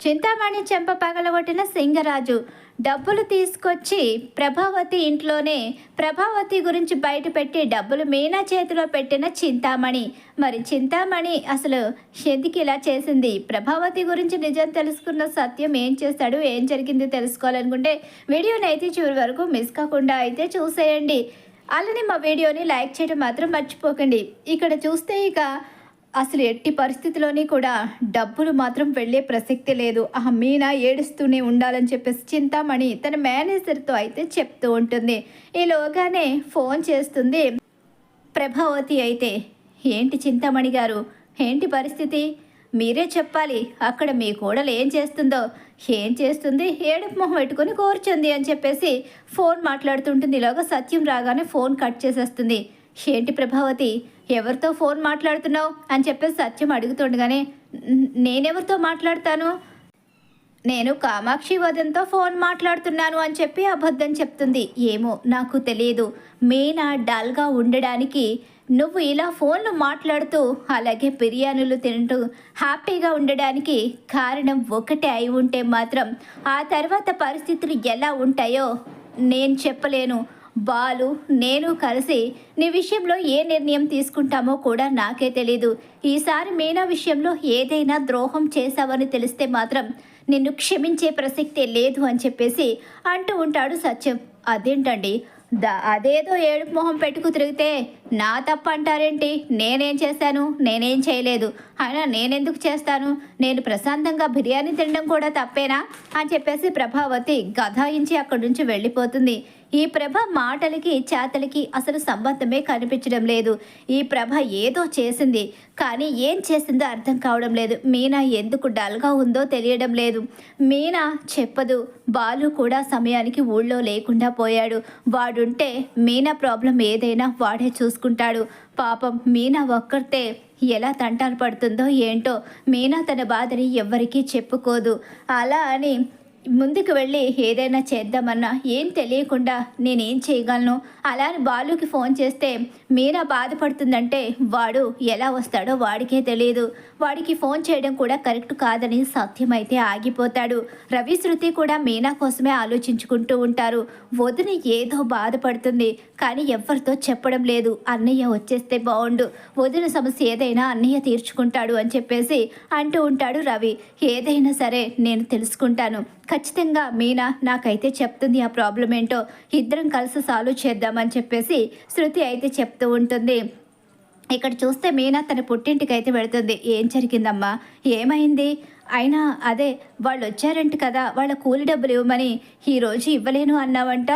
చింతామణి చెంప పగలగొట్టిన సింగరాజు డబ్బులు తీసుకొచ్చి ప్రభావతి ఇంట్లోనే ప్రభావతి గురించి బయటపెట్టి డబ్బులు మీనా చేతిలో పెట్టిన చింతామణి. మరి చింతామణి అసలు ఎందుకు ఇలా చేసింది? ప్రభావతి గురించి నిజం తెలుసుకున్న సత్యం ఏం చేస్తాడు, ఏం జరిగింది తెలుసుకోవాలనుకుంటే వీడియోని అయితే చివరి వరకు మిస్ కాకుండా అయితే చూసేయండి. అలానే మా వీడియోని లైక్ చేయడం మాత్రం మర్చిపోకండి. ఇక్కడ చూస్తే ఇక అసలు ఎట్టి పరిస్థితిలోని కూడా డబ్బులు మాత్రం వెళ్ళే ప్రసక్తి లేదు. ఆ మీనా ఏడుస్తూనే ఉండాలని చెప్పేసి చింతామణి తన మేనేజర్తో అయితే చెప్తూ ఉంటుంది. ఈలోగానే ఫోన్ చేస్తుంది ప్రభావతి. అయితే ఏంటి చింతామణి గారు, ఏంటి పరిస్థితి? మీరే చెప్పాలి. అక్కడ మీ కోడలు ఏం చేస్తుందో. ఏం చేస్తుంది? ఏడుపు మొహం పెట్టుకొని కూర్చుంది అని చెప్పేసి ఫోన్ మాట్లాడుతుంటుంది. ఇలాగా సత్యం రాగానే ఫోన్ కట్ చేసేస్తుంది. ఏంటి ప్రభావతి, ఎవరితో ఫోన్ మాట్లాడుతున్నావు అని చెప్పేసి సత్యం అడుగుతుండగానే నేనెవరితో మాట్లాడతాను, నేను కామాక్షి వదంతో ఫోన్ మాట్లాడుతున్నాను అని చెప్పి అబద్ధం చెప్తుంది. ఏమో నాకు తెలియదు. మీనా డల్గా ఉండడానికి నువ్వు ఇలా ఫోన్లు మాట్లాడుతూ అలాగే బిర్యానీలు తింటూ హ్యాపీగా ఉండడానికి కారణం ఒకటే అయి ఉంటే మాత్రం ఆ తర్వాత పరిస్థితులు ఎలా ఉంటాయో నేను చెప్పలేను. బాలు నేను కలిసి నీ విషయంలో ఏ నిర్ణయం తీసుకుంటామో కూడా నాకే తెలీదు. ఈసారి మీనా విషయంలో ఏదైనా ద్రోహం చేశావని తెలిస్తే మాత్రం నిన్ను క్షమించే ప్రసక్తే లేదు అని చెప్పేసి అంటూ ఉంటాడు సత్యం. అదేంటండి, అదేదో ఏడుపు మొహం పెట్టుకు తిరిగితే నా తప్పు అంటారేంటి? నేనేం చేశాను? నేనేం చేయలేదు. అయినా నేనెందుకు చేస్తాను? నేను ప్రశాంతంగా బిర్యానీ తినడం కూడా తప్పేనా అని చెప్పేసి ప్రభావతి గదాయించి అక్కడి నుంచి వెళ్ళిపోతుంది. ఈ ప్రభ మాటలకి చేతలకి అసలు సంబంధమే కనిపించడం లేదు. ఈ ప్రభ ఏదో చేసింది, కానీ ఏం చేసిందో అర్థం కావడం లేదు. మీనా ఎందుకు డల్గా ఉందో తెలియడం లేదు. మీనా చెప్పదు. బాలు కూడా సమయానికి ఊళ్ళో లేకుండా పోయాడు. వాడుంటే మీనా ప్రాబ్లం ఏదైనా వాడే చూసుకుంటాడు. పాపం మీనా ఒక్కరితే ఎలా తంటాలు పడుతుందో ఏంటో. మీనా తన బాధని ఎవ్వరికీ చెప్పుకోదు. అలా అని ముందుకు వెళ్ళి ఏదైనా చేద్దామన్నా ఏం తెలియకుండా నేనేం చేయగలను. అలా అని బాలుకి ఫోన్ చేస్తే మీనా బాధపడుతుందంటే వాడు ఎలా వస్తాడో వాడికే తెలియదు. వాడికి ఫోన్ చేయడం కూడా కరెక్ట్ కాదని సత్యం అయితే ఆగిపోతాడు. రవి శృతి కూడా మీనా కోసమే ఆలోచించుకుంటూ ఉంటారు. వదిన ఏదో బాధపడుతుంది, కానీ ఎవరితో చెప్పడం లేదు. అన్నయ్య వచ్చేస్తే బాగుండు, వదిన సమస్య ఏదైనా అన్నయ్య తీర్చుకుంటాడు అని చెప్పేసి అంటూ ఉంటాడు రవి. ఏదైనా సరే నేను తెలుసుకుంటాను, ఖచ్చితంగా మీనా నాకైతే చెప్తుంది ఆ ప్రాబ్లం ఏంటో. ఇద్దరం కలిసి సాల్వ్ చేద్దామని చెప్పేసి శృతి అయితే చెప్తూ ఉంటుంది. ఇక్కడ చూస్తే మీనా తన పుట్టింటికి అయితే వెళుతుంది. ఏం జరిగిందమ్మా, ఏమైంది? అయినా అదే వాళ్ళు వచ్చారంట కదా, వాళ్ళ కూలి డబ్బులు ఇవ్వమని. ఈరోజు ఇవ్వలేను అన్నావంట.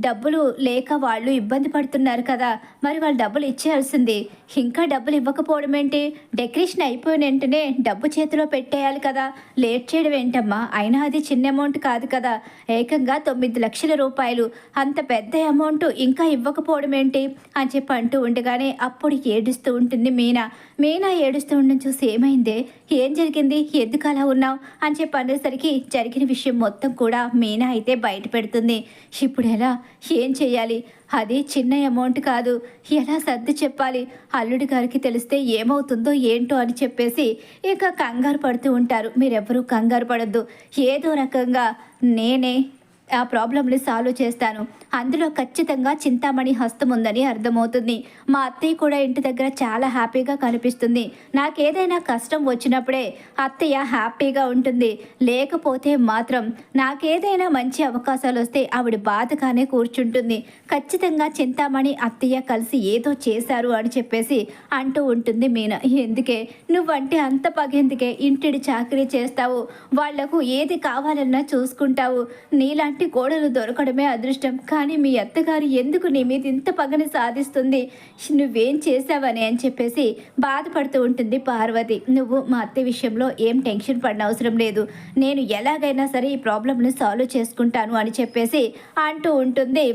డబ్బులు లేక వాళ్ళు ఇబ్బంది పడుతున్నారు కదా, మరి వాళ్ళు డబ్బులు ఇచ్చేయాల్సింది. ఇంకా డబ్బులు ఇవ్వకపోవడం ఏంటి? డెకరేషన్ అయిపోయిన వెంటనే డబ్బు చేతిలో పెట్టేయాలి కదా, లేట్ చేయడం ఏంటమ్మా? అయినా అది చిన్న అమౌంట్ కాదు కదా, ఏకంగా 9 లక్షల రూపాయలు. అంత పెద్ద అమౌంట్ ఇంకా ఇవ్వకపోవడం ఏంటి అని చెప్పి అంటూ ఉండగానే అప్పుడు ఏడుస్తూ ఉంటుంది మీనా. మీనా ఏడుస్తూ ఉండడం చూసి ఏమైందే, ఏం జరిగింది, ఎందుకు అలా ఉన్నావు అని చెప్పి అనేసరికి జరిగిన విషయం మొత్తం కూడా మీనా అయితే బయట పెడుతుంది. ఇప్పుడు ఎలా, ఏం చేయాలి? అది చిన్న అమౌంట్ కాదు, ఎలా సర్ది చెప్పాలి? అల్లుడి గారికి తెలిస్తే ఏమవుతుందో ఏంటో అని చెప్పేసి ఇక కంగారు పడుతూ ఉంటారు. మీరెవ్వరూ కంగారు పడద్దు, ఏదో రకంగా నేనే ఆ ప్రాబ్లమ్ని సాల్వ్ చేస్తాను. అందులో ఖచ్చితంగా చింతామణి హస్తం ఉందని అర్థమవుతుంది. మా అత్తయ్య కూడా ఇంటి దగ్గర చాలా హ్యాపీగా కనిపిస్తుంది. నాకేదైనా కష్టం వచ్చినప్పుడే అత్తయ్య హ్యాపీగా ఉంటుంది, లేకపోతే మాత్రం నాకేదైనా మంచి అవకాశాలు వస్తే ఆవిడ బాధగానే కూర్చుంటుంది. ఖచ్చితంగా చింతామణి అత్తయ్య కలిసి ఏదో చేశారు అని చెప్పేసి అంటూ ఉంటుంది మీనా. ఎందుకే నువ్వంటే అంత పగెందుకే? ఇంటిడి చాకరీ చేస్తావు, వాళ్లకు ఏది కావాలన్నా చూసుకుంటావు. నీలాంటి కోడలు దొరకడమే అదృష్టం. కానీ మీ అత్తగారు ఎందుకు నీ మీద ఇంత పగని సాధిస్తుంది? నువ్వేం చేసావని అని చెప్పేసి బాధపడుతూ ఉంటుంది పార్వతి. నువ్వు మా అత్త విషయంలో ఏం టెన్షన్ పడిన అవసరం లేదు, నేను ఎలాగైనా సరే ఈ ప్రాబ్లమ్ని సాల్వ్ చేసుకుంటాను అని చెప్పేసి అంటూ ఉంటుంది.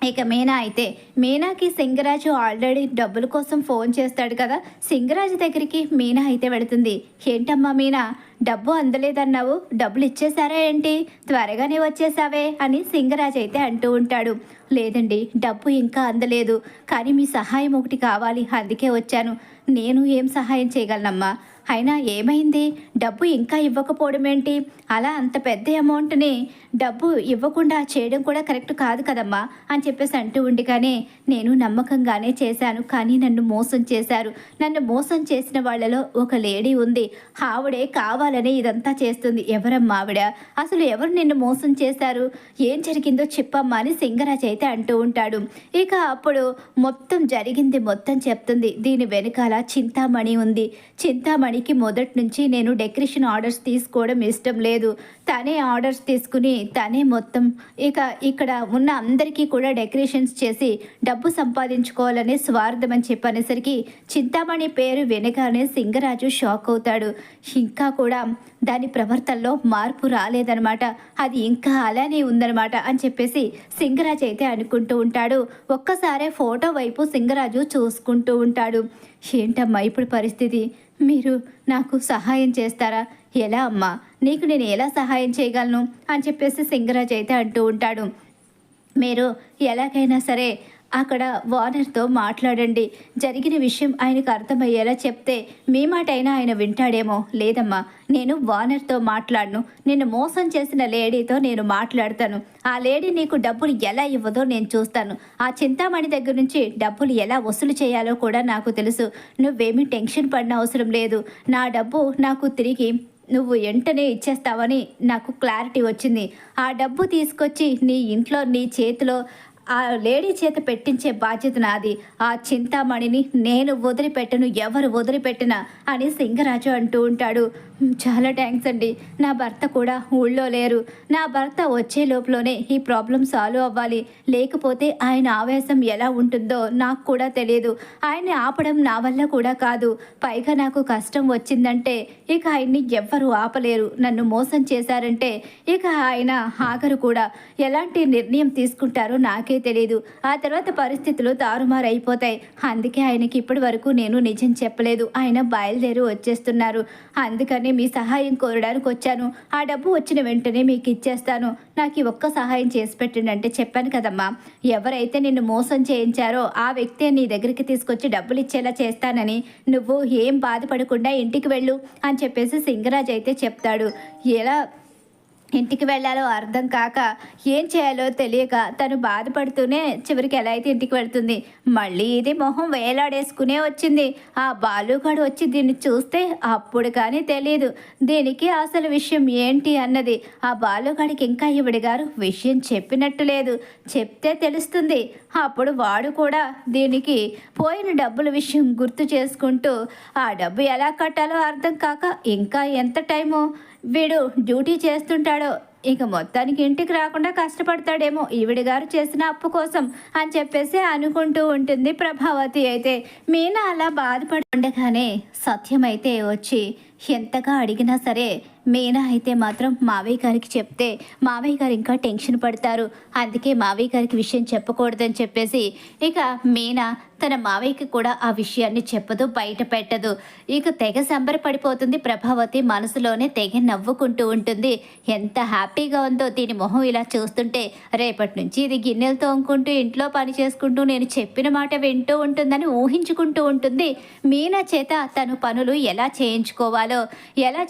ఇక మీనా అయితే మీనాకి సింగరాజు ఆల్రెడీ డబ్బుల కోసం ఫోన్ చేస్తాడు కదా, సింగరాజు దగ్గరికి మీనా అయితే వెళుతుంది. ఏంటమ్మా మీనా, డబ్బు అందలేదన్నావు, డబ్బులు ఇచ్చేసారా ఏంటి? త్వరగానే వచ్చేసావే అని సింగరాజు అయితే అంటూ ఉంటాడు. లేదండి, డబ్బు ఇంకా అందలేదు, కానీ మీ సహాయం ఒకటి కావాలి, అందుకే వచ్చాను. నేను ఏం సహాయం చేయగలనమ్మా? అయినా ఏమైంది? డబ్బు ఇంకా ఇవ్వకపోవడం ఏంటి? అలా అంత పెద్ద అమౌంట్‌ని డబ్బు ఇవ్వకుండా చేయడం కూడా కరెక్ట్ కాదు కదమ్మా! అని చెప్పేసి అంటూ ఉండగానే, నేను నమ్మకంగానే చేశాను. కానీ నన్ను మోసం చేశారు. నన్ను మోసం చేసిన వాళ్ళలో ఒక లేడీ ఉంది. ఆవిడే కావాలని ఇదంతా చేస్తుంది. ఎవరమ్మా ఆవిడ? అసలు ఎవరు నిన్ను మోసం చేశారు? ఏం జరిగిందో చెప్పమ్మా అని సింగరాజ్ అయితే అంటూ ఉంటాడు. ఇక అప్పుడు మొత్తం జరిగింది మొత్తం చెప్తుంది. దీని వెనకాల చింతామణి ఉంది. చింతామణికి మొదటి నుంచి నేను డెకరేషన్ ఆర్డర్స్ తీసుకోవడం ఇష్టం లేదు. తనే ఆర్డర్స్ తీసుకుని తనే మొత్తం ఇక్కడ ఉన్న అందరికీ కూడా డెకరేషన్స్ చేసి డబ్బు సంపాదించుకోవాలనే స్వార్థం అని చెప్పనేసరికి చింతామణి పేరు వినగానే సింగరాజు షాక్ అవుతాడు. ఇంకా కూడా దాని ప్రవర్తనలో మార్పు రాలేదనమాట. అది ఇంకా అలానే ఉందనమాట అని చెప్పేసి సింగరాజు అయితే అనుకుంటూ ఉంటాడు. ఒక్కసారే ఫోటో వైపు సింగరాజు చూసుకుంటూ ఉంటాడు. ఏంటమ్మా ఇప్పుడు పరిస్థితి? మీరు నాకు సహాయం చేస్తారా? ఎలా అమ్మా? నీకు నేను ఎలా సహాయం చేయగలను అని చెప్పేసి సింగరాజ్ అయితే అంటూ ఉంటాడు. మీరు ఎలాగైనా సరే అక్కడ ఓనర్తో మాట్లాడండి. జరిగిన విషయం ఆయనకు అర్థమయ్యేలా చెప్తే మీ మాట అయినా ఆయన వింటాడేమో. లేదమ్మా, నేను ఓనర్తో మాట్లాడను. నిన్ను మోసం చేసిన లేడీతో నేను మాట్లాడతాను. ఆ లేడీ నీకు డబ్బులు ఎలా ఇవ్వదో నేను చూస్తాను. ఆ చింతామణి దగ్గర నుంచి డబ్బులు ఎలా వసూలు చేయాలో కూడా నాకు తెలుసు. నువ్వేమీ టెన్షన్ పడిన అవసరం లేదు. నా డబ్బు నాకు తిరిగి నువ్వు వెంటనే ఇచ్చేస్తావని నాకు క్లారిటీ వచ్చింది. ఆ డబ్బు తీసుకొచ్చి నీ ఇంట్లో నీ చేతిలో ఆ లేడీ చేత పెట్టించే బాధ్యత నాది. ఆ చింతామణిని నేను వదిలిపెట్టను, ఎవరు వదిలిపెట్టినా అని సింగరాజు అంటూ ఉంటాడు. చాలా థ్యాంక్స్ అండి. నా భర్త కూడా ఊళ్ళో లేరు. నా భర్త వచ్చే లోపలనే ఈ ప్రాబ్లం సాల్వ్ అవ్వాలి. లేకపోతే ఆయన ఆవేశం ఎలా ఉంటుందో నాకు కూడా తెలియదు. ఆయన్ని ఆపడం నా వల్ల కూడా కాదు. పైగా నాకు కష్టం వచ్చిందంటే ఇక ఆయన్ని ఎవ్వరూ ఆపలేరు. నన్ను మోసం చేశారంటే ఇక ఆయన ఆఖరు కూడా ఎలాంటి నిర్ణయం తీసుకుంటారో నాకే తెలియదు. ఆ తర్వాత పరిస్థితులు తారుమారైపోతాయి. అందుకే ఆయనకి ఇప్పటి వరకు నేను నిజం చెప్పలేదు. ఆయన బయలుదేరి వచ్చేస్తున్నారు. అందుకని మీ సహాయం కోరడానికి వచ్చాను. ఆ డబ్బు వచ్చిన వెంటనే మీకు ఇచ్చేస్తాను. నాకు ఈ ఒక్క సహాయం చేసి పెట్టండి అంటే చెప్పాను కదమ్మా. ఎవరైతే నిన్ను మోసం చేయించారో ఆ వ్యక్తే నీ దగ్గరికి తీసుకొచ్చి డబ్బులు ఇచ్చేలా చేస్తానని. నువ్వు ఏం బాధపడకుండా ఇంటికి వెళ్ళు అని చెప్పేసి సింగరాజ్ అయితే చెప్తాడు. ఎలా ఇంటికి వెళ్ళాలో అర్థం కాక ఏం చేయాలో తెలియక తను బాధపడుతూనే చివరికి ఎలా అయితే ఇంటికి వెళ్తుంది. మళ్ళీ ఇది మొహం వేలాడేసుకునే వచ్చింది. ఆ బాలుగాడు వచ్చి దీన్ని చూస్తే అప్పుడు కానీ తెలియదు దీనికి అసలు విషయం ఏంటి అన్నది. ఆ బాలుగాడికి ఇంకా ఈవిడ గారు విషయం చెప్పినట్టు లేదు. చెప్తే తెలుస్తుంది. అప్పుడు వాడు కూడా దీనికి పోయిన డబ్బుల విషయం గుర్తు చేసుకుంటూ ఆ డబ్బు ఎలా కట్టాలో అర్థం కాక ఇంకా ఎంత టైము వీడు డ్యూటీ చేస్తుంటాడో, ఇక మొత్తానికి ఇంటికి రాకుండా కష్టపడతాడేమో ఈవిడ గారు చేసిన అప్పు కోసం అని చెప్పేసి అనుకుంటూ ఉంటుంది ప్రభావతి. అయితే మీనా అలా బాధపడి ఉండగానే సత్యం అయితే వచ్చి ఎంతగా అడిగినా సరే మీనా అయితే మాత్రం మావయ్య గారికి చెప్తే మావయ్య గారు ఇంకా టెన్షన్ పడతారు. అందుకే మావయ్య గారికి విషయం చెప్పకూడదని చెప్పేసి ఇక మీనా తన మావయ్యకి కూడా ఆ విషయాన్ని చెప్పదు, బయట పెట్టదు. ఇక తెగ సంబరపడిపోతుంది ప్రభావతి. మనసులోనే తెగ నవ్వుకుంటూ ఉంటుంది. ఎంత హ్యాపీగా ఉందో దీని మొహం ఇలా చూస్తుంటే. రేపటి నుంచి ఇది గిన్నెలు తోముకుంటూ ఇంట్లో పని చేసుకుంటూ నేను చెప్పిన మాట వింటూ ఉంటుందని ఊహించుకుంటూ ఉంటుంది. మీనా చేత తను పనులు ఎలా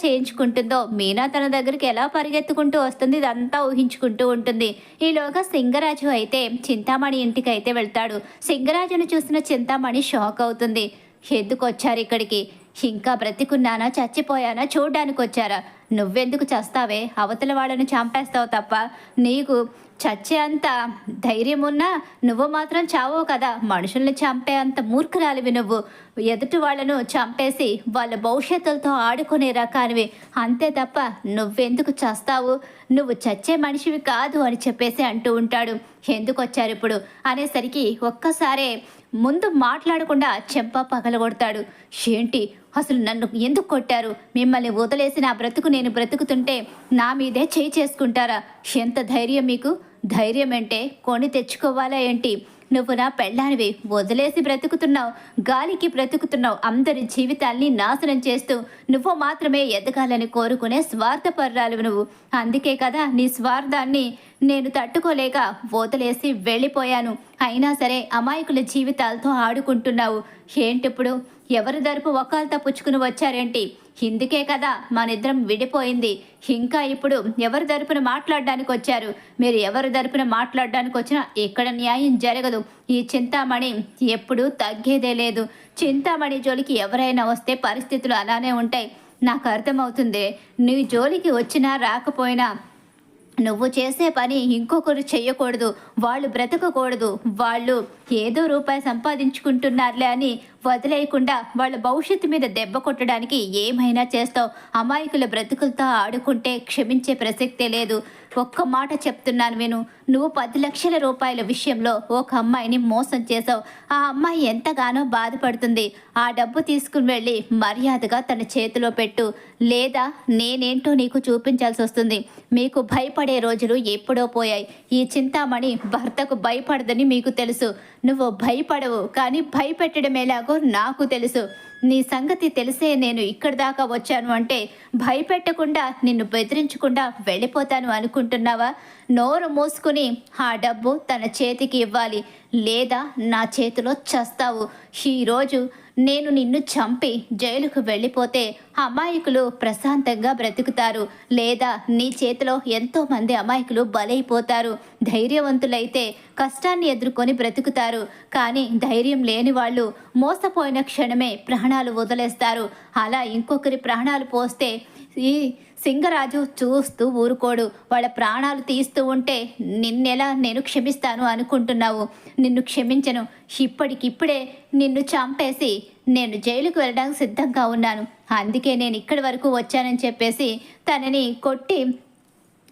చేయించుకుంటుందో, మీనా తన దగ్గరికి ఎలా పరిగెత్తుకుంటూ వస్తుంది, ఇదంతా ఊహించుకుంటూ ఉంటుంది. ఈలోగా సింగరాజు అయితే చింతామణి ఇంటికి అయితే వెళ్తాడు. సింగరాజును చూసిన చింతామణి షాక్ అవుతుంది. ఎందుకు వచ్చారు ఇక్కడికి? ఇంకా బ్రతికున్నానా చచ్చిపోయానా చూడ్డానికి వచ్చారా? నువ్వెందుకు చస్తావే? అవతల వాళ్ళను చంపేస్తావు తప్ప నీకు చచ్చే అంత ధైర్యం ఉన్నా నువ్వు మాత్రం చావో కదా. మనుషుల్ని చంపే అంత మూర్ఖురాలివి నువ్వు. ఎదుటి వాళ్ళను చంపేసి వాళ్ళ భవిష్యత్తులతో ఆడుకునే రకానివి. అంతే తప్ప నువ్వెందుకు చస్తావు? నువ్వు చచ్చే మనిషివి కాదు అని చెప్పేసి అంటూ ఉంటాడు. ఎందుకు వచ్చారు ఇప్పుడు అనేసరికి ఒక్కసారే ముందు మాట్లాడకుండా చెంప పగలగొడతాడు. ఏంటి అసలు నన్ను ఎందుకు కొట్టారు? మిమ్మల్ని వదిలేసి నా బ్రతుకు నేను బ్రతుకుతుంటే నా మీదే చేయి చేసుకుంటారా? ఎంత ధైర్యం మీకు? ధైర్యం అంటే కొని తెచ్చుకోవాలా ఏంటి? నువ్వు నా పెళ్ళానివి, వదిలేసి బ్రతుకుతున్నావు, గాలికి బ్రతుకుతున్నావు. అందరి జీవితాల్ని నాశనం చేస్తూ నువ్వు మాత్రమే ఎదగాలని కోరుకునే స్వార్థపర్రాలు నువ్వు. అందుకే కదా నీ స్వార్థాన్ని నేను తట్టుకోలేక వదిలేసి వెళ్ళిపోయాను. అయినా సరే అమాయకుల జీవితాలతో ఆడుకుంటున్నావు. ఏంటిప్పుడు ఎవరి తరపు వకాల్తా పుచ్చుకుని వచ్చారేంటి? ఇందుకే కదా మనిద్దరం విడిపోయింది. ఇంకా ఇప్పుడు ఎవరి తరపున మాట్లాడడానికి వచ్చారు? మీరు ఎవరి తరపున మాట్లాడడానికి వచ్చినా ఇక్కడ న్యాయం జరగదు. ఈ చింతామణి ఎప్పుడూ తగ్గేదే లేదు. చింతామణి జోలికి ఎవరైనా వస్తే పరిస్థితులు అలానే ఉంటాయి. నాకు అర్థమవుతుంది. నీ జోలికి వచ్చినా రాకపోయినా నువ్వు చేసే పని ఇంకొకరు చెయ్యకూడదు, వాళ్ళు బ్రతకకూడదు, వాళ్ళు ఏదో రూపాయి సంపాదించుకుంటున్నారులే అని వదిలేయకుండా వాళ్ళ భవిష్యత్తు మీద దెబ్బ కొట్టడానికి ఏమైనా చేస్తావు. అమాయకుల బ్రతుకులతో ఆడుకుంటే క్షమించే ప్రసక్తే లేదు. ఒక్క మాట చెప్తున్నాను విను. నువ్వు 10 లక్షల రూపాయల విషయంలో ఒక అమ్మాయిని మోసం చేసావు. ఆ అమ్మాయి ఎంతగానో బాధపడుతుంది. ఆ డబ్బు తీసుకుని వెళ్ళి మర్యాదగా తన చేతిలో పెట్టు, లేదా నేనేంటో నీకు చూపించాల్సి వస్తుంది. మీకు భయపడే రోజులు ఎప్పుడో పోయాయి. ఈ చింతామణి భర్తకు భయపడదని మీకు తెలుసు. నువ్వు భయపడవు, కానీ భయపెట్టడం ఎలాగో నాకు తెలుసు. నీ సంగతి తెలిసే నేను ఇక్కడి దాకా వచ్చాను. అంటే భయపెట్టకుండా నిన్ను బెదిరించకుండా వెళ్ళిపోతాను అనుకుంటున్నావా? నోరు మూసుకుని ఆ డబ్బు తన చేతికి ఇవ్వాలి, లేదా నా చేతిలో చస్తావు. ఈరోజు నేను నిన్ను చంపి జైలుకు వెళ్ళిపోతే అమాయకులు ప్రశాంతంగా బ్రతుకుతారు, లేదా నీ చేతిలో ఎంతోమంది అమాయకులు బలైపోతారు. ధైర్యవంతులైతే కష్టాన్ని ఎదుర్కొని బ్రతుకుతారు, కానీ ధైర్యం లేని వాళ్ళు మోసపోయిన క్షణమే ప్రాణాలు వదిలేస్తారు. అలా ఇంకొకరి ప్రాణాలు పోస్తే ఈ సింగరాజు చూస్తూ ఊరుకోడు. వాళ్ళ ప్రాణాలు తీస్తూ ఉంటే నిన్నెలా నేను క్షమిస్తాను అనుకుంటున్నావు? నిన్ను క్షమించను. ఇప్పటికిప్పుడే నిన్ను చంపేసి నేను జైలుకు వెళ్ళడానికి సిద్ధంగా ఉన్నాను. అందుకే నేను ఇక్కడి వరకు వచ్చానని చెప్పేసి తనని కొట్టి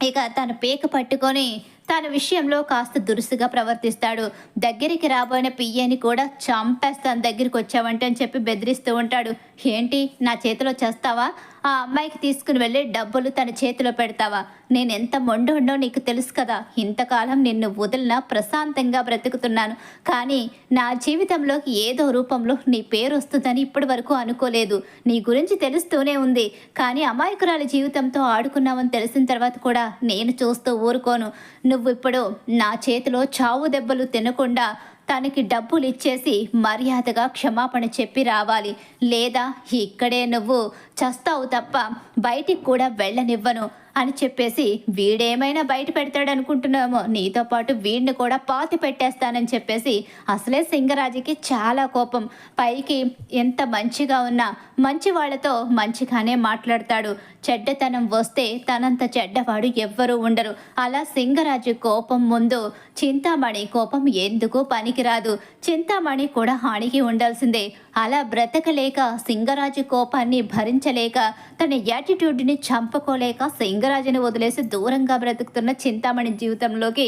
ఇక తన పీక పట్టుకొని తన విషయంలో కాస్త దురుసుగా ప్రవర్తిస్తాడు. దగ్గరికి రాబోయిన పియ్యని కూడా చంపేస్తాను దగ్గరికి వచ్చావంటే అని చెప్పి బెదిరిస్తూ ఉంటాడు. ఏంటి, నా చేతిలో చేస్తావా? ఆ అమ్మాయికి తీసుకుని వెళ్ళి డబ్బులు తన చేతిలో పెడతావా? నేను ఎంత మొండో నీకు తెలుసు కదా. ఇంతకాలం నిన్ను వదిలినా ప్రశాంతంగా బ్రతుకుతున్నాను, కానీ నా జీవితంలోకి ఏదో రూపంలో నీ పేరు వస్తుందని ఇప్పటి వరకు అనుకోలేదు. నీ గురించి తెలుస్తూనే ఉంది, కానీ అమాయకురాలి జీవితంతో ఆడుకున్నావని తెలిసిన తర్వాత కూడా నేను చూస్తూ ఊరుకోను. నువ్వు ఇప్పుడు నా చేతిలో చావు దెబ్బలు తినకుండా తనకి డబ్బులు ఇచ్చేసి మర్యాదగా క్షమాపణ చెప్పి రావాలి, లేదా ఇక్కడే నువ్వు చస్తావు తప్ప బయటికి కూడా వెళ్ళనివ్వను అని చెప్పేసి వీడేమైనా బయట పెడతాడనుకుంటున్నామో, నీతో పాటు వీడిని కూడా పాతి పెట్టేస్తానని చెప్పేసి అసలే సింగరాజుకి చాలా కోపం. పైకి ఎంత మంచిగా ఉన్నా మంచి వాళ్ళతో మంచిగానే మాట్లాడతాడు. చెడ్డతనం వస్తే తనంత చెడ్డవాడు ఎవ్వరూ ఉండరు. అలా సింగరాజు కోపం ముందు చింతామణి కోపం ఎందుకు పనికిరాదు. చింతామణి కూడా హానికి ఉండాల్సిందే. అలా బ్రతకలేక సింగరాజు కోపాన్ని భరించలేక తన యాటిట్యూడ్ని చంపుకోలేక సింగరాజుని వదిలేసి దూరంగా బ్రతుకుతున్న చింతామణి జీవితంలోకి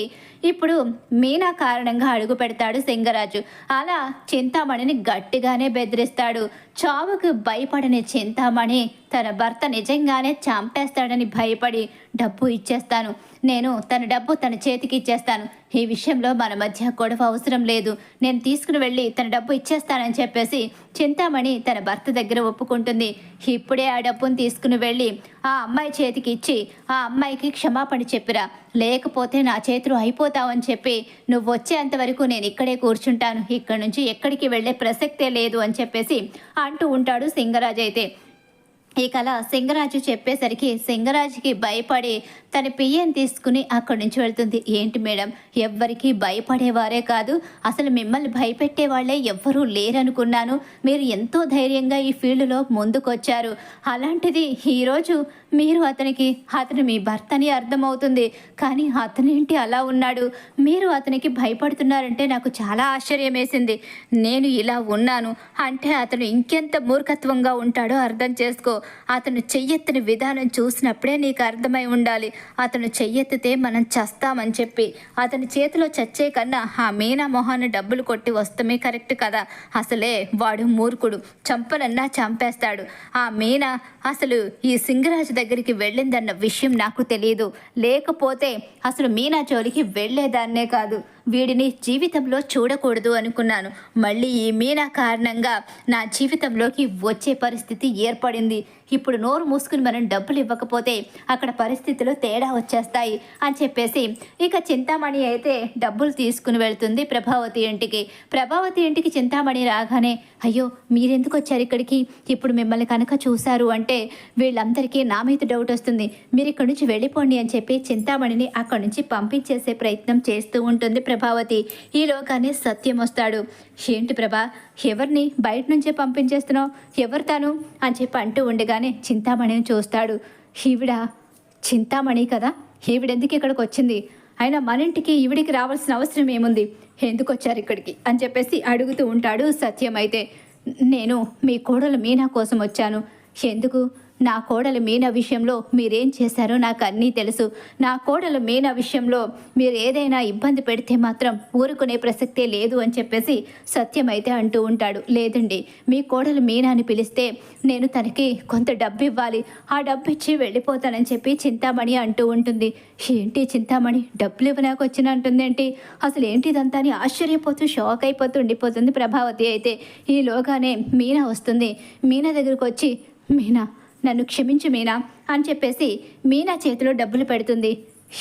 ఇప్పుడు మీనా కారణంగా అడుగు పెడతాడు సింగరాజు. అలా చింతామణిని గట్టిగానే బెదిరిస్తాడు. చావుకు భయపడని చింతామణి తన భర్త నిజంగానే చంపేస్తాడని భయపడి డబ్బు ఇచ్చేస్తాను, నేను తన డబ్బు తన చేతికి ఇచ్చేస్తాను, ఈ విషయంలో మన మధ్య గొడవ అవసరం లేదు, నేను తీసుకుని వెళ్ళి తన డబ్బు ఇచ్చేస్తానని చెప్పేసి చింతామణి తన భర్త దగ్గర ఒప్పుకుంటుంది. ఇప్పుడే ఆ డబ్బును తీసుకుని వెళ్ళి ఆ అమ్మాయి చేతికి ఇచ్చి ఆ అమ్మాయికి క్షమాపణ చెప్పిరా, లేకపోతే నా చేతులు అయిపోతావని చెప్పి నువ్వు వచ్చేంత వరకు నేను ఇక్కడే కూర్చుంటాను, ఇక్కడి నుంచి ఎక్కడికి వెళ్ళే ప్రసక్తే లేదు అని చెప్పేసి అంటూ ఉంటాడు సింగరాజు. అయితే ఇకలా సింగరాజు చెప్పేసరికి సింగరాజుకి భయపడి తన పియ్యని తీసుకుని అక్కడి నుంచి వెళ్తుంది. ఏంటి మేడం, ఎవ్వరికీ భయపడేవారే కాదు, అసలు మిమ్మల్ని భయపెట్టే వాళ్ళే ఎవ్వరూ లేరనుకున్నాను. మీరు ఎంతో ధైర్యంగా ఈ ఫీల్డ్లో ముందుకొచ్చారు. అలాంటిది ఈరోజు మీరు అతను మీ భర్తని అర్థమవుతుంది, కానీ అతనేంటి అలా ఉన్నాడు? మీరు అతనికి భయపడుతున్నారంటే నాకు చాలా ఆశ్చర్యం వేసింది. నేను ఇలా ఉన్నాను అంటే అతను ఇంకెంత మూర్ఖత్వంగా ఉంటాడో అర్థం చేసుకో. అతను చెయ్యెత్తిన విధానం చూసినప్పుడే నీకు అర్థమై ఉండాలి. అతను చెయ్యెత్తితే మనం చస్తామని చెప్పి అతని చేతిలో చచ్చే కన్నా ఆ మీనా మొహాన్ని డబ్బులు కొట్టి వస్తమే కరెక్ట్ కదా. అసలే వాడు మూర్ఖుడు, చంపనన్నా చంపేస్తాడు. ఆ మీనా అసలు ఈ సింగరాజు దగ్గరికి వెళ్ళిందన్న విషయం నాకు తెలియదు, లేకపోతే అసలు మీనా జోలికి వెళ్ళేదాన్నే కాదు. వీడిని జీవితంలో చూడకూడదు అనుకున్నాను. మళ్ళీ ఈ మీనా కారణంగా నా జీవితంలోకి వచ్చే పరిస్థితి ఏర్పడింది. ఇప్పుడు నోరు మూసుకుని మనం డబ్బులు ఇవ్వకపోతే అక్కడ పరిస్థితులు తేడా వచ్చేస్తాయి అని చెప్పేసి ఇక చింతామణి అయితే డబ్బులు తీసుకుని వెళ్తుంది ప్రభావతి ఇంటికి. ప్రభావతి ఇంటికి చింతామణి రాగానే, అయ్యో మీరెందుకు వచ్చారు ఇక్కడికి, ఇప్పుడు మిమ్మల్ని కనుక చూశారు అంటే వీళ్ళందరికీ నా మీద డౌట్ వస్తుంది, మీరు ఇక్కడి నుంచి వెళ్ళిపోండి అని చెప్పి చింతామణిని అక్కడి నుంచి పంపించేసే ప్రయత్నం చేస్తూ ఉంటుంది ప్రభావతి. ఈలోగానే సత్యం వస్తాడు. ఏంటి ప్రభా, ఎవరిని బయట నుంచే పంపించేస్తున్నావు, ఎవరు తాను అని చెప్పి అంటూ ఉండగానే చింతామణిని చూస్తాడు. ఈవిడ చింతామణి కదా, ఈవిడెందుకు ఇక్కడికి వచ్చింది, అయినా మన ఇంటికి ఈవిడికి రావాల్సిన అవసరం ఏముంది, ఎందుకు వచ్చారు ఇక్కడికి అని చెప్పేసి అడుగుతూ ఉంటాడు సత్యం. అయితే నేను మీ కోడలు మీనా కోసం వచ్చాను. ఎందుకు, నా కోడలు మీనా విషయంలో మీరేం చేశారో నాకు అన్నీ తెలుసు. నా కోడలు మీనా విషయంలో మీరు ఏదైనా ఇబ్బంది పెడితే మాత్రం ఊరుకునే ప్రసక్తే లేదు అని చెప్పేసి సత్యం అయితే అంటూ ఉంటాడు. లేదండి, మీ కోడలు మీనాని పిలిస్తే నేను తనకి కొంత డబ్బు ఇవ్వాలి, ఆ డబ్బు ఇచ్చి వెళ్ళిపోతానని చెప్పి చింతామణి అంటూ ఉంటుంది. ఏంటి చింతామణి డబ్బులు ఇవ్వనాకు వచ్చిన అంటుందేంటి, అసలు ఏంటి ఇదంతా అని ఆశ్చర్యపోతూ షాక్ అయిపోతూ ఉండిపోతుంది ప్రభావతి. అయితే ఈలోగానే మీనా వస్తుంది. మీనా దగ్గరకు వచ్చి, మీనా నన్ను క్షమించు మీనా అని చెప్పేసి మీనా చేతిలో డబ్బులు పెడుతుంది.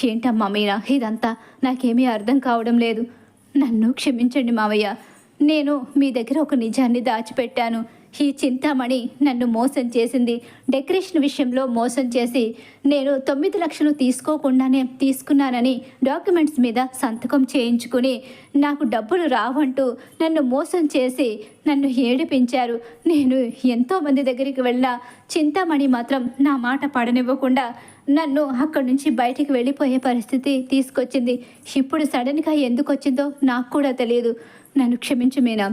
ఏంటమ్మా మీనా ఇదంతా, నాకేమీ అర్థం కావడం లేదు, నన్ను క్షమించండి మావయ్య, నేను మీ దగ్గర ఒక నిజాన్ని దాచిపెట్టాను. ఈ చింతామణి నన్ను మోసం చేసింది, డెకరేషన్ విషయంలో మోసం చేసి నేను 9 లక్షలు తీసుకోకుండానే తీసుకున్నానని డాక్యుమెంట్స్ మీద సంతకం చేయించుకుని నాకు డబ్బులు రావంటూ నన్ను మోసం చేసి నన్ను ఏడిపించారు. నేను ఎంతోమంది దగ్గరికి వెళ్ళినా చింతామణి మాత్రం నా మాట పడనివ్వకుండా నన్ను అక్కడి నుంచి బయటికి వెళ్ళిపోయే పరిస్థితి తీసుకొచ్చింది. ఇప్పుడు సడన్గా ఎందుకు వచ్చిందో నాకు కూడా తెలియదు, నన్ను క్షమించు మీనా,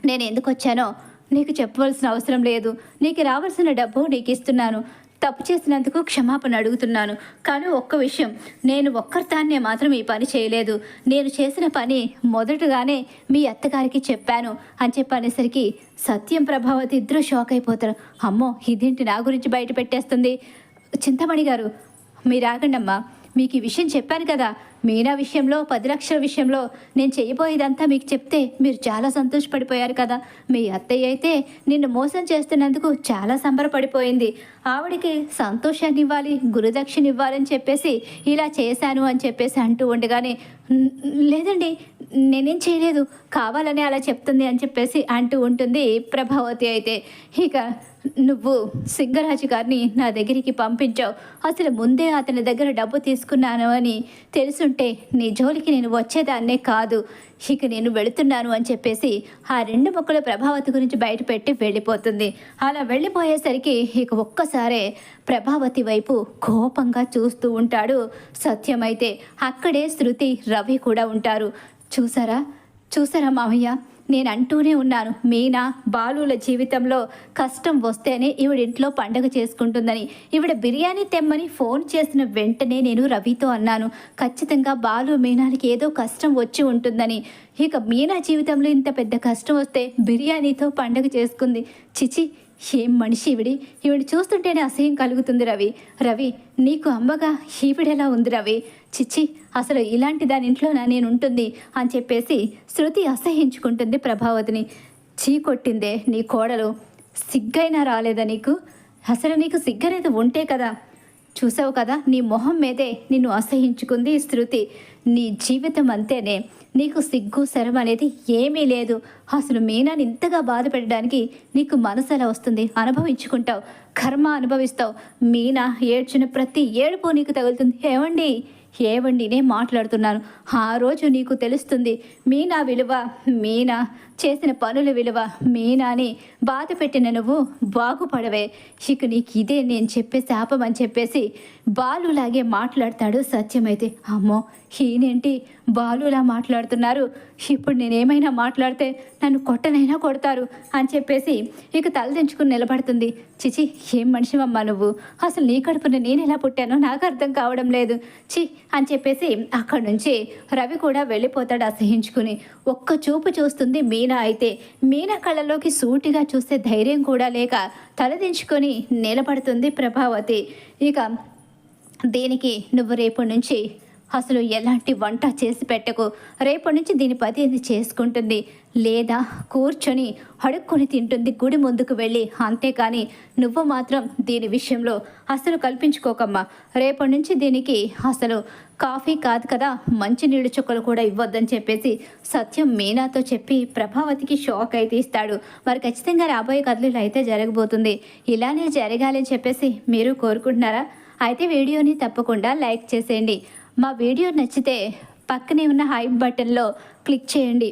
నేను ఎందుకు వచ్చానో నీకు చెప్పవలసిన అవసరం లేదు, నీకు రావాల్సిన డబ్బు నీకు ఇస్తున్నాను, తప్పు చేసినందుకు క్షమాపణ అడుగుతున్నాను. కానీ ఒక్క విషయం, నేను ఒక్కరితాన్నే మాత్రం ఈ పని చేయలేదు, నేను చేసిన పని మొదటగానే మీ అత్తగారికి చెప్పాను అని చెప్పనేసరికి సత్యం ప్రభావతి ఇద్దరు షాక్ అయిపోతారు. అమ్మో ఇదేంటి నా గురించి బయట పెట్టేస్తుంది. చింతామణి గారు మీరు ఆగండమ్మా, మీకు ఈ విషయం చెప్పాను కదా, మీనా విషయంలో 10 లక్షల విషయంలో నేను చేయబోయేదంతా మీకు చెప్తే మీరు చాలా సంతోషపడిపోయారు కదా. మీ అత్తయ్య అయితే నిన్ను మోసం చేస్తున్నందుకు చాలా సంబరపడిపోయింది. ఆవిడికి సంతోషాన్ని ఇవ్వాలి, గురుదక్షిణ ఇవ్వాలని చెప్పేసి ఇలా చేశాను అని చెప్పేసి అంటూ ఉండగానే, లేదండి నేనేం చేయలేదు, కావాలని అలా చెప్తుంది అని చెప్పేసి అంటూ ఉంటుంది ప్రభావతి. అయితే ఇక నువ్వు సింగరాజు గారిని నా దగ్గరికి పంపించావు, అసలు ముందే అతని దగ్గర డబ్బు తీసుకున్నాను అని తెలుసుంటే నీ జోలికి నేను వచ్చేదాన్నే కాదు, ఇక నేను వెళుతున్నాను అని చెప్పేసి ఆ 2 మొక్కల ప్రభావతి గురించి బయట పెట్టి వెళ్ళిపోతుంది. అలా వెళ్ళిపోయేసరికి ఇక ఒక్కసారే ప్రభావతి వైపు కోపంగా చూస్తూ ఉంటాడు సత్యం. అయితే అక్కడే శృతి, రవి కూడా ఉంటారు. చూసారా చూసారా మావయ్య, నేను అంటూనే ఉన్నాను మీనా బాలుల జీవితంలో కష్టం వస్తేనే ఈవిడింట్లో పండగ చేసుకుంటుందని. ఈవిడ బిర్యానీ తెమ్మని ఫోన్ చేసిన వెంటనే నేను రవితో అన్నాను, ఖచ్చితంగా బాలు మీనానికి ఏదో కష్టం వచ్చి ఉంటుందని. ఇక మీనా జీవితంలో ఇంత పెద్ద కష్టం వస్తే బిర్యానీతో పండగ చేసుకుంది. చిచి ఏం మనిషి ఈవిడి చూస్తుంటేనే అసహ్యం కలుగుతుంది. రవి నీకు అమ్మగా ఈవిడెలా ఉంది రవి, చిచ్చి అసలు ఇలాంటి దాని ఇంట్లోనా నేను ఉంటుంది అని చెప్పేసి శృతి అసహ్యించుకుంటుంది ప్రభావతిని. చీకొట్టిందే నీ కోడలు, సిగ్గైనా రాలేదా నీకు, అసలు నీకు సిగ్గనేది ఉంటే కదా. చూసావు కదా నీ మొహం మీదే నిన్ను అసహ్యించుకుంది శృతి. నీ జీవితం అంతేనే, నీకు సిగ్గు శరం అనేది ఏమీ లేదు. అసలు మీనాని ఇంతగా బాధ పెట్టడానికి నీకు మనసు ఎలా వస్తుంది, అనుభవించుకుంటావు, కర్మ అనుభవిస్తావు. మీనా ఏడ్చిన ప్రతి ఏడుపు నీకు తగులుతుంది. ఏవండి నేను మాట్లాడుతున్నాను, ఆ రోజు నీకు తెలుస్తుంది మీనా విలువ, మీనా చేసిన పనుల విలువ. మీనాని బాధ పెట్టిన నువ్వు బాగుపడవే. ఇక నీకు ఇదే నేను చెప్పే శాపం అని చెప్పేసి బాలులాగే మాట్లాడతాడు సత్యమైతే. అమ్మో ఈయనేంటి బాలులా మాట్లాడుతున్నారు, ఇప్పుడు నేనేమైనా మాట్లాడితే నన్ను కొట్టనైనా కొడతారు అని చెప్పేసి ఇక తలదించుకుని నిలబడుతుంది. చిచి ఏం మనిషివమ్మా నువ్వు, అసలు నీ కడుపున నేను ఎలా పుట్టానో నాకు అర్థం కావడం లేదు చి అని చెప్పేసి అక్కడి నుంచి రవి కూడా వెళ్ళిపోతాడు అసహించుకుని. ఒక్క చూపు చూస్తుంది మీనా. అయితే మీనా కళ్ళలోకి సూటిగా చూస్తే ధైర్యం కూడా లేక తలదించుకొని నిలబడుతుంది ప్రభావతి. ఇక దీనికి నువ్వు రేపటి నుంచి అసలు ఎలాంటి వంట చేసి పెట్టకు, రేపటి నుంచి దీని పది ఇది చేసుకుంటుంది, లేదా కూర్చొని అడుక్కొని తింటుంది గుడి ముందుకు వెళ్ళి, అంతేకాని నువ్వు మాత్రం దీని విషయంలో అసలు కల్పించుకోకమ్మా. రేపటి నుంచి దీనికి అసలు కాఫీ కాదు కదా, మంచి నీళ్ళు చుక్కలు కూడా ఇవ్వద్దని చెప్పేసి సత్యం మీనాతో చెప్పి ప్రభావతికి షాక్ అయితే ఇస్తాడు. మరి ఖచ్చితంగా రాబోయే కథలు ఇలా అయితే జరగబోతుంది. ఇలానే జరగాలని చెప్పేసి మీరు కోరుకుంటున్నారా? అయితే వీడియోని తప్పకుండా లైక్ చేసేయండి. మా వీడియో నచ్చితే పక్కనే ఉన్న హైప్ బటన్లో క్లిక్ చేయండి.